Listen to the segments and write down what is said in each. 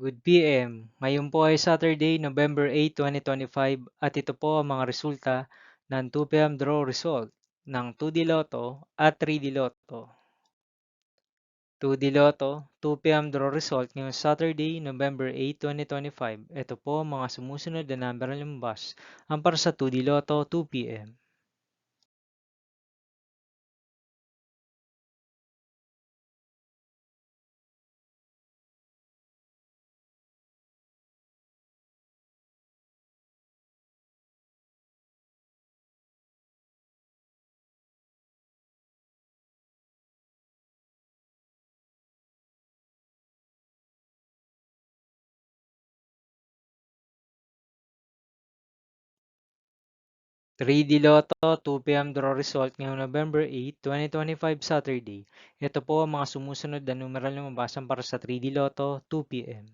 Good PM. Ngayon po ay Saturday, November 8, 2025 at ito po ang mga resulta ng 2 PM draw result ng 2D Lotto at 3D Lotto. 2D Lotto, 2 PM draw result ngayong Saturday, November 8, 2025. Ito po ang mga sumusunod na number na lumabas. Ang para sa 2D Lotto, 2 PM. 3D Lotto 2 PM draw result ngayong November 8, 2025 Saturday. Ito po ang mga sumusunod na numeral na lumabas para sa 3D Lotto 2 PM.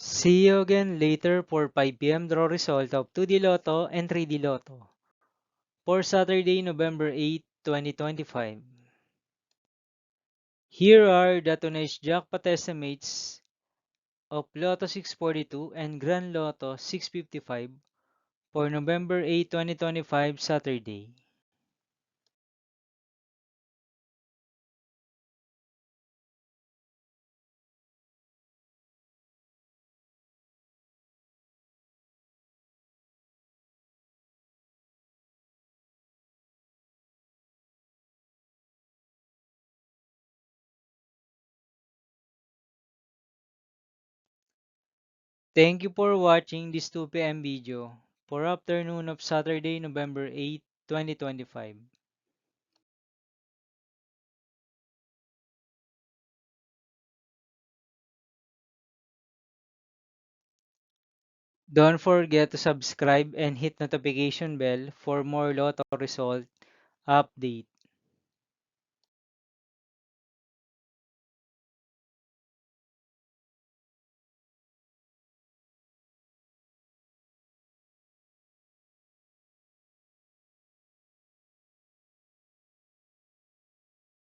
See you again later for 5 PM draw result of 2D Lotto and 3D Lotto for Saturday, November 8, 2025. Here are the tonight's jackpot estimates of Lotto 642 and Grand Lotto 655 for November 8, 2025 Saturday. Thank you for watching this 2 PM video for afternoon of Saturday, November 8, 2025. Don't forget to subscribe and hit notification bell for more Lotto result update.